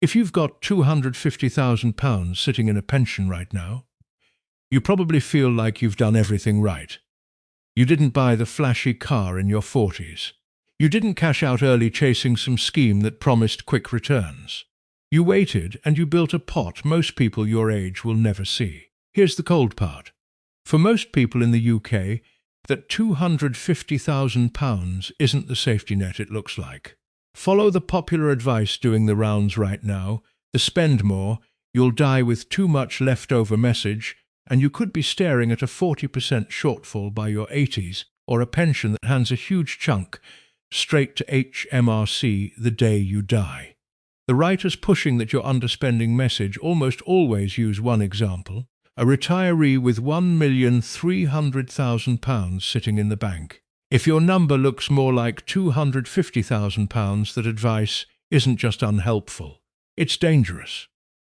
If you've got £250,000 sitting in a pension right now, you probably feel like you've done everything right. You didn't buy the flashy car in your 40s. You didn't cash out early chasing some scheme that promised quick returns. You waited and you built a pot most people your age will never see. Here's the cold part. For most people in the UK, that £250,000 isn't the safety net it looks like. Follow the popular advice doing the rounds right now, the spend more, you'll die with too much leftover message, and you could be staring at a 40% shortfall by your 80s, or a pension that hands a huge chunk straight to HMRC the day you die. The writers pushing that you're underspending message almost always use one example, a retiree with £1,300,000 sitting in the bank. If your number looks more like £250,000, that advice isn't just unhelpful, it's dangerous.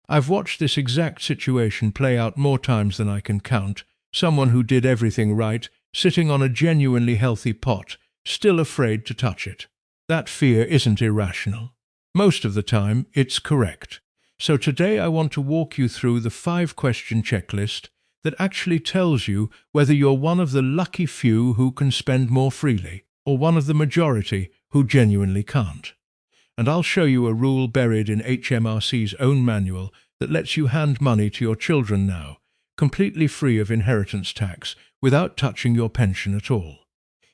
I've watched this exact situation play out more times than I can count, someone who did everything right, sitting on a genuinely healthy pot, still afraid to touch it. That fear isn't irrational. Most of the time, it's correct. So today I want to walk you through the 5-question checklist that actually tells you whether you're one of the lucky few who can spend more freely, or one of the majority who genuinely can't. And I'll show you a rule buried in HMRC's own manual that lets you hand money to your children now, completely free of inheritance tax, without touching your pension at all.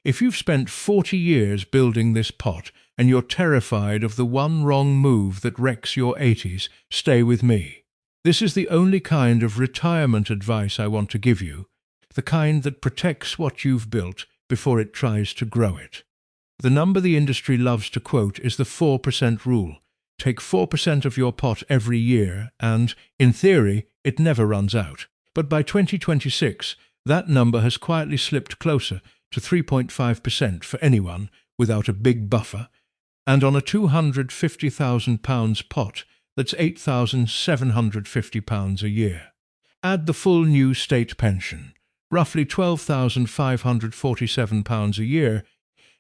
If you've spent 40 years building this pot and you're terrified of the one wrong move that wrecks your 80s, stay with me. This is the only kind of retirement advice I want to give you, the kind that protects what you've built before it tries to grow it. The number the industry loves to quote is the 4% rule. Take 4% of your pot every year and, in theory, it never runs out. But by 2026, that number has quietly slipped closer to 3.5% for anyone without a big buffer, and on a £250,000 pot, that's £8,750 a year. Add the full new state pension, roughly £12,547 a year,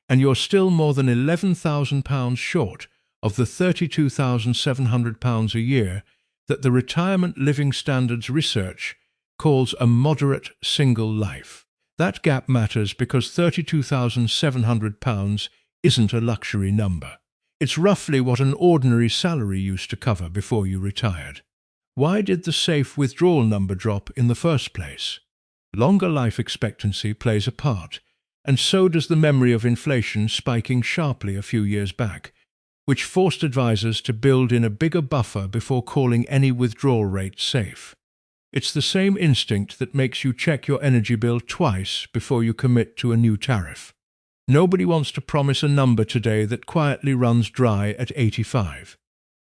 and you're still more than £11,000 short of the £32,700 a year that the Retirement Living Standards research calls a moderate single life. That gap matters because £32,700 isn't a luxury number. It's roughly what an ordinary salary used to cover before you retired. Why did the safe withdrawal number drop in the first place? Longer life expectancy plays a part, and so does the memory of inflation spiking sharply a few years back, which forced advisors to build in a bigger buffer before calling any withdrawal rate safe. It's the same instinct that makes you check your energy bill twice before you commit to a new tariff. Nobody wants to promise a number today that quietly runs dry at 85.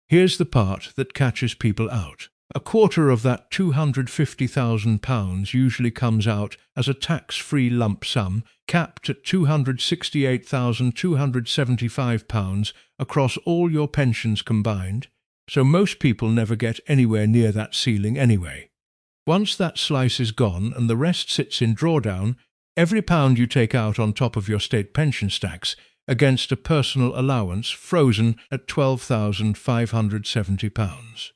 Here's the part that catches people out. A quarter of that £250,000 usually comes out as a tax-free lump sum, capped at £268,275 across all your pensions combined, so most people never get anywhere near that ceiling anyway. Once that slice is gone and the rest sits in drawdown, every pound you take out on top of your state pension stacks against a personal allowance frozen at £12,570.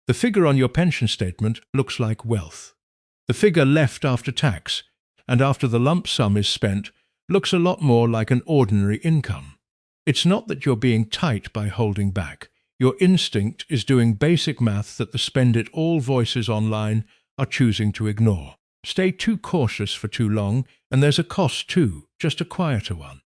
The figure on your pension statement looks like wealth. The figure left after tax, and after the lump sum is spent, looks a lot more like an ordinary income. It's not that you're being tight by holding back. Your instinct is doing basic math that the spend-it-all voices online are choosing to ignore. Stay too cautious for too long, and there's a cost too, just a quieter one.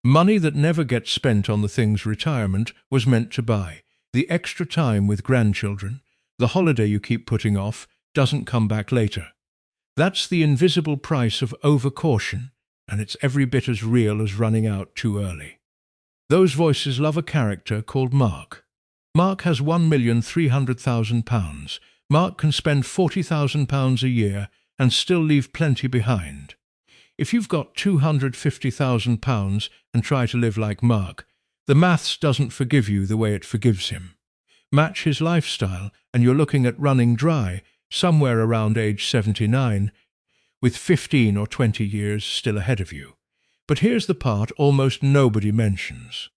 Money that never gets spent on the things retirement was meant to buy. The extra time with grandchildren, the holiday you keep putting off, doesn't come back later. That's the invisible price of overcaution, and it's every bit as real as running out too early. Those voices love a character called Mark. Mark has £1,300,000. Mark can spend £40,000 a year and still leave plenty behind. If you've got £250,000 and try to live like Mark, the maths doesn't forgive you the way it forgives him. Match his lifestyle, and you're looking at running dry somewhere around age 79, with 15 or 20 years still ahead of you. But here's the part almost nobody mentions.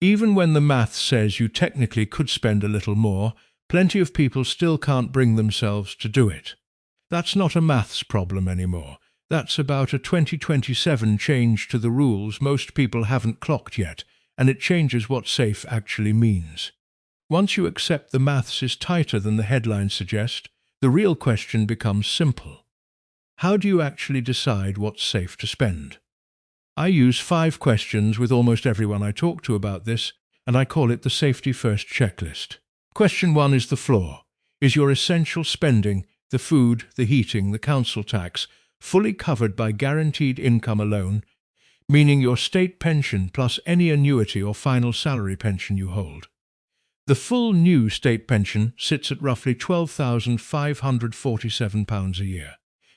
Even when the math says you technically could spend a little more, plenty of people still can't bring themselves to do it. That's not a maths problem anymore. That's about a 2027 change to the rules most people haven't clocked yet, and it changes what safe actually means. Once you accept the maths is tighter than the headlines suggest, the real question becomes simple. How do you actually decide what's safe to spend? I use 5 questions with almost everyone I talk to about this, and I call it the Safety First checklist. Question 1 is the floor. Is your essential spending, the food, the heating, the council tax, fully covered by guaranteed income alone, meaning your state pension plus any annuity or final salary pension you hold? The full new state pension sits at roughly £12,547 a year.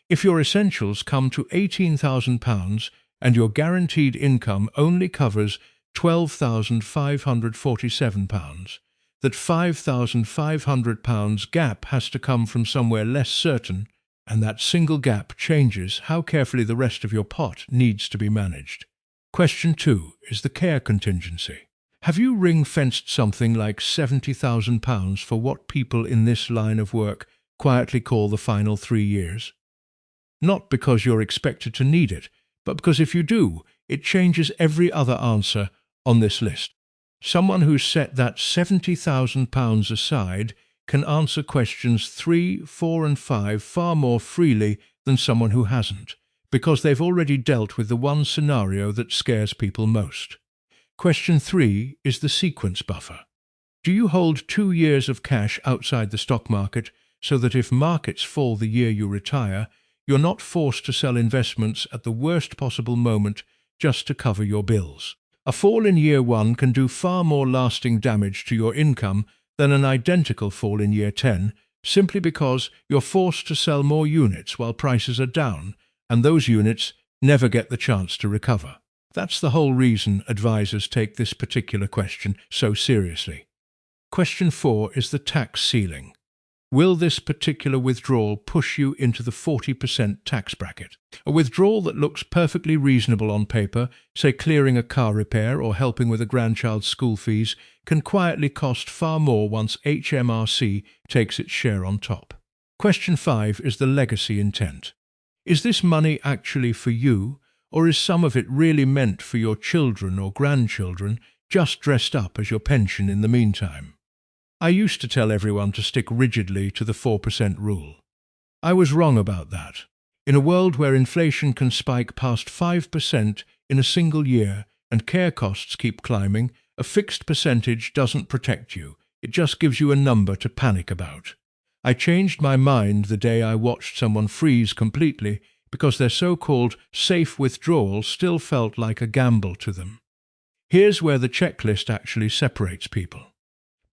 If your essentials come to £18,000 and your guaranteed income only covers £12,547, that £5,500 gap has to come from somewhere less certain, and that single gap changes how carefully the rest of your pot needs to be managed. Question 2 is the care contingency. Have you ring-fenced something like £70,000 for what people in this line of work quietly call the final 3 years? Not because you're expected to need it, but because if you do, it changes every other answer on this list. Someone who's set that £70,000 aside can answer questions 3, 4 and 5 far more freely than someone who hasn't, because they've already dealt with the one scenario that scares people most. Question 3 is the sequence buffer. Do you hold 2 years of cash outside the stock market so that if markets fall the year you retire, you're not forced to sell investments at the worst possible moment just to cover your bills? A fall in year 1 can do far more lasting damage to your income than an identical fall in year 10, simply because you're forced to sell more units while prices are down, and those units never get the chance to recover. That's the whole reason advisors take this particular question so seriously. Question 4 is the tax ceiling. Will this particular withdrawal push you into the 40% tax bracket? A withdrawal that looks perfectly reasonable on paper, say clearing a car repair or helping with a grandchild's school fees, can quietly cost far more once HMRC takes its share on top. Question 5 is the legacy intent. Is this money actually for you, or is some of it really meant for your children or grandchildren, just dressed up as your pension in the meantime? I used to tell everyone to stick rigidly to the 4% rule. I was wrong about that. In a world where inflation can spike past 5% in a single year and care costs keep climbing, a fixed percentage doesn't protect you. It just gives you a number to panic about. I changed my mind the day I watched someone freeze completely because their so-called safe withdrawal still felt like a gamble to them. Here's where the checklist actually separates people.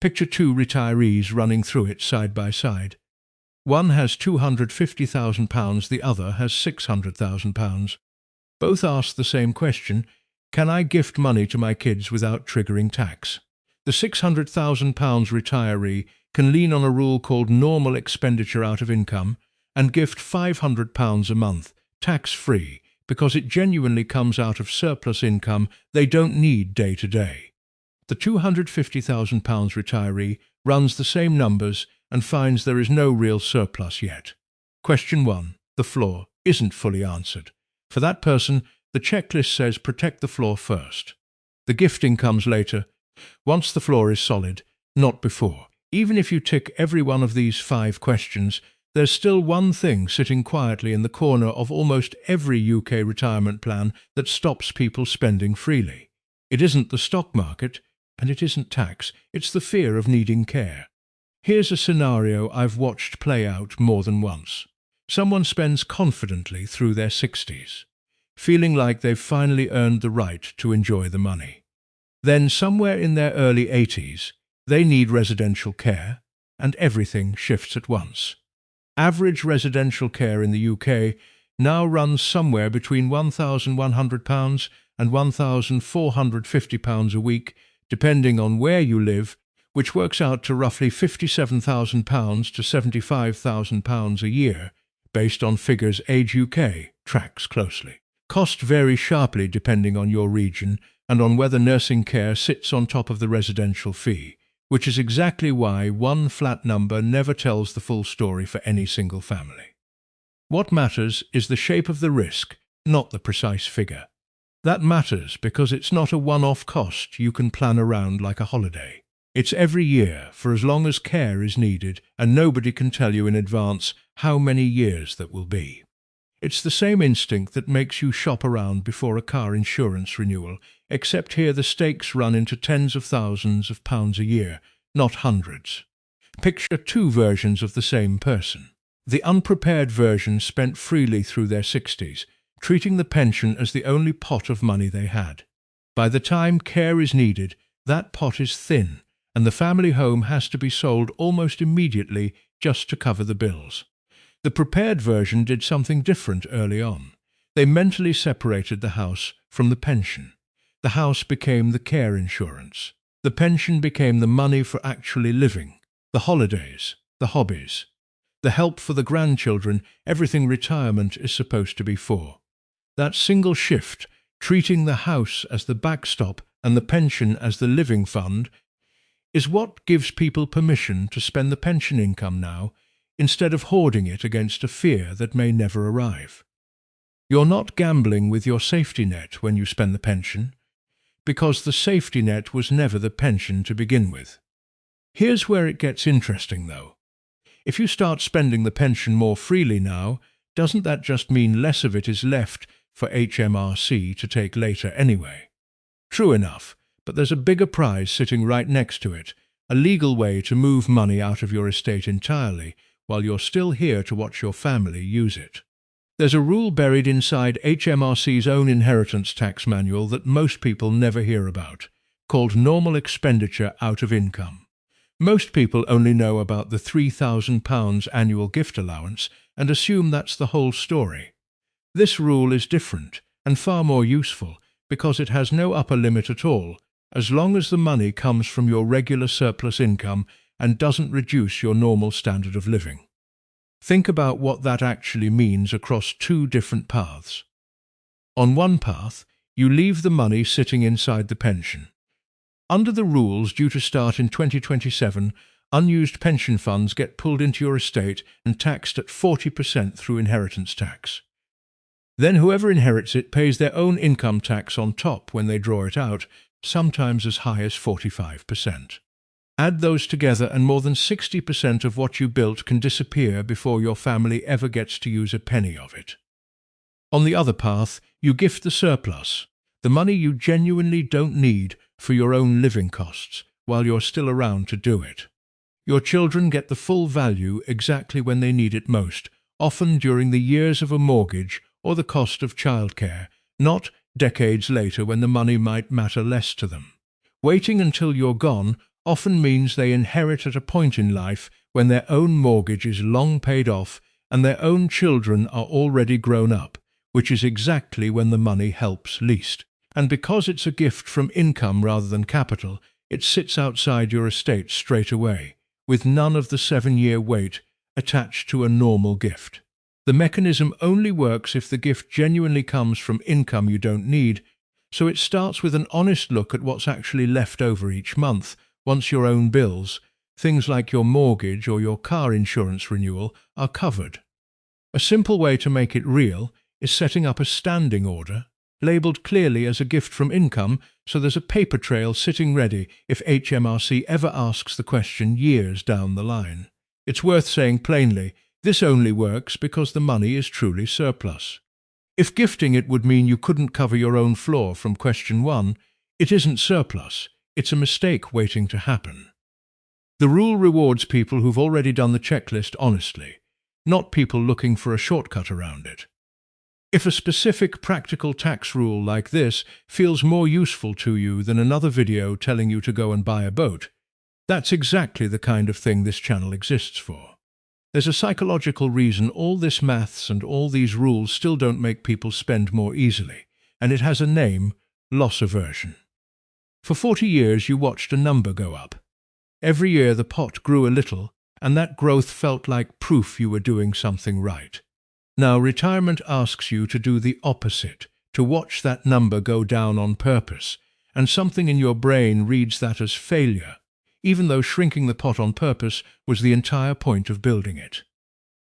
Picture 2 retirees running through it side by side. One has £250,000, the other has £600,000. Both ask the same question: can I gift money to my kids without triggering tax? The £600,000 retiree can lean on a rule called normal expenditure out of income and gift £500 a month, tax-free, because it genuinely comes out of surplus income they don't need day to day. The £250,000 retiree runs the same numbers and finds there is no real surplus yet. Question 1, the floor, isn't fully answered. For that person, the checklist says protect the floor first. The gifting comes later, once the floor is solid, not before. Even if you tick every one of these 5 questions, there's still one thing sitting quietly in the corner of almost every UK retirement plan that stops people spending freely. It isn't the stock market, and it isn't tax, it's the fear of needing care. Here's a scenario I've watched play out more than once. Someone spends confidently through their 60s, feeling like they've finally earned the right to enjoy the money. Then, somewhere in their early 80s, they need residential care, and everything shifts at once. Average residential care in the UK now runs somewhere between £1,100 and £1,450 a week, depending on where you live, which works out to roughly £57,000 to £75,000 a year, based on figures Age UK tracks closely. Costs vary sharply depending on your region, and on whether nursing care sits on top of the residential fee, which is exactly why one flat number never tells the full story for any single family. What matters is the shape of the risk, not the precise figure. That matters because it's not a one-off cost you can plan around like a holiday. It's every year for as long as care is needed, and nobody can tell you in advance how many years that will be. It's the same instinct that makes you shop around before a car insurance renewal, except here the stakes run into tens of thousands of pounds a year, not hundreds. Picture two versions of the same person. The unprepared version spent freely through their 60s, treating the pension as the only pot of money they had. By the time care is needed, that pot is thin, and the family home has to be sold almost immediately just to cover the bills. The prepared version did something different early on. They mentally separated the house from the pension. The house became the care insurance. The pension became the money for actually living, the holidays, the hobbies, the help for the grandchildren, everything retirement is supposed to be for. That single shift, treating the house as the backstop and the pension as the living fund, is what gives people permission to spend the pension income now, instead of hoarding it against a fear that may never arrive. You're not gambling with your safety net when you spend the pension, because the safety net was never the pension to begin with. Here's where it gets interesting, though. If you start spending the pension more freely now, doesn't that just mean less of it is left for HMRC to take later anyway? True enough, but there's a bigger prize sitting right next to it, a legal way to move money out of your estate entirely while you're still here to watch your family use it. There's a rule buried inside HMRC's own inheritance tax manual that most people never hear about, called normal expenditure out of income. Most people only know about the £3,000 annual gift allowance and assume that's the whole story. This rule is different and far more useful because it has no upper limit at all, as long as the money comes from your regular surplus income and doesn't reduce your normal standard of living. Think about what that actually means across two different paths. On one path, you leave the money sitting inside the pension. Under the rules due to start in 2027, unused pension funds get pulled into your estate and taxed at 40% through inheritance tax. Then whoever inherits it pays their own income tax on top when they draw it out, sometimes as high as 45%. Add those together and more than 60% of what you built can disappear before your family ever gets to use a penny of it. On the other path, you gift the surplus, the money you genuinely don't need for your own living costs, while you're still around to do it. Your children get the full value exactly when they need it most, often during the years of a mortgage or the cost of childcare, not decades later when the money might matter less to them. Waiting until you're gone often means they inherit at a point in life when their own mortgage is long paid off and their own children are already grown up, which is exactly when the money helps least. And because it's a gift from income rather than capital, it sits outside your estate straight away, with none of the 7-year wait attached to a normal gift. The mechanism only works if the gift genuinely comes from income you don't need, so it starts with an honest look at what's actually left over each month, once your own bills, things like your mortgage or your car insurance renewal, are covered. A simple way to make it real is setting up a standing order, labelled clearly as a gift from income, so there's a paper trail sitting ready if HMRC ever asks the question years down the line. It's worth saying plainly, this only works because the money is truly surplus. If gifting it would mean you couldn't cover your own floor from question 1, it isn't surplus, it's a mistake waiting to happen. The rule rewards people who've already done the checklist honestly, not people looking for a shortcut around it. If a specific practical tax rule like this feels more useful to you than another video telling you to go and buy a boat, that's exactly the kind of thing this channel exists for. There's a psychological reason all this maths and all these rules still don't make people spend more easily, and it has a name: loss aversion. For 40 years you watched a number go up. Every year the pot grew a little, and that growth felt like proof you were doing something right. Now retirement asks you to do the opposite, to watch that number go down on purpose, and something in your brain reads that as failure, even though shrinking the pot on purpose was the entire point of building it.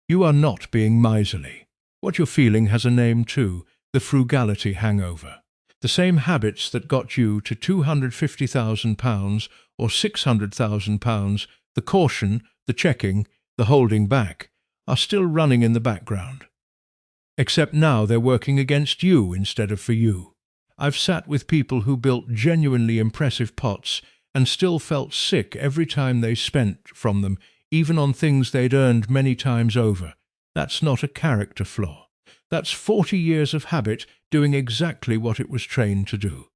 You are not being miserly. What you're feeling has a name too, the frugality hangover. The same habits that got you to £250,000 or £600,000, the caution, the checking, the holding back, are still running in the background. Except now they're working against you instead of for you. I've sat with people who built genuinely impressive pots and still felt sick every time they spent from them, even on things they'd earned many times over. That's not a character flaw. That's 40 years of habit doing exactly what it was trained to do.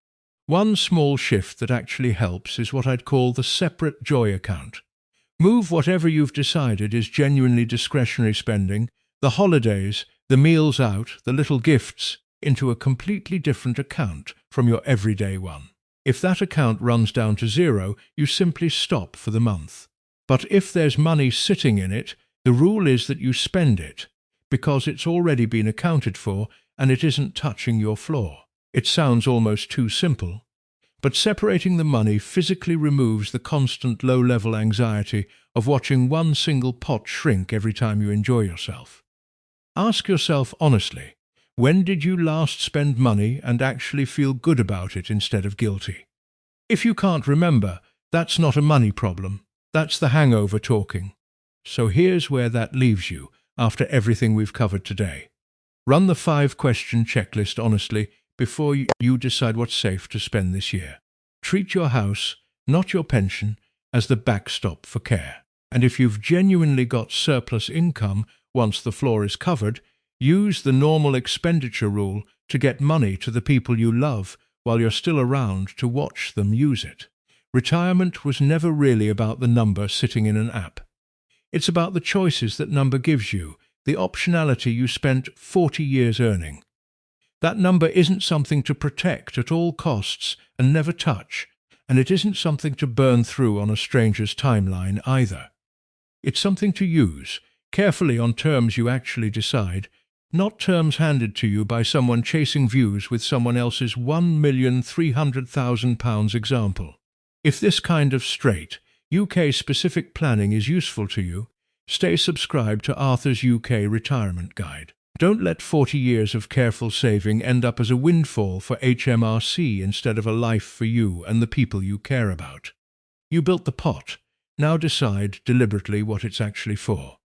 One small shift that actually helps is what I'd call the separate joy account. Move whatever you've decided is genuinely discretionary spending, the holidays, the meals out, the little gifts, into a completely different account from your everyday one. If that account runs down to zero, you simply stop for the month. But if there's money sitting in it, the rule is that you spend it, because it's already been accounted for and it isn't touching your floor. It sounds almost too simple, but separating the money physically removes the constant low-level anxiety of watching one single pot shrink every time you enjoy yourself. Ask yourself honestly, when did you last spend money and actually feel good about it instead of guilty? If you can't remember, that's not a money problem. That's the hangover talking. So here's where that leaves you after everything we've covered today. Run the 5-question checklist honestly before you decide what's safe to spend this year. Treat your house, not your pension, as the backstop for care. And if you've genuinely got surplus income once the floor is covered, use the normal expenditure rule to get money to the people you love while you're still around to watch them use it. Retirement was never really about the number sitting in an app. It's about the choices that number gives you, the optionality you spent 40 years earning. That number isn't something to protect at all costs and never touch, and it isn't something to burn through on a stranger's timeline either. It's something to use, carefully on terms you actually decide, not terms handed to you by someone chasing views with someone else's £1,300,000 example. If this kind of straight, UK-specific planning is useful to you, stay subscribed to Arthur's UK Retirement Guide. Don't let 40 years of careful saving end up as a windfall for HMRC instead of a life for you and the people you care about. You built the pot. Now decide deliberately what it's actually for.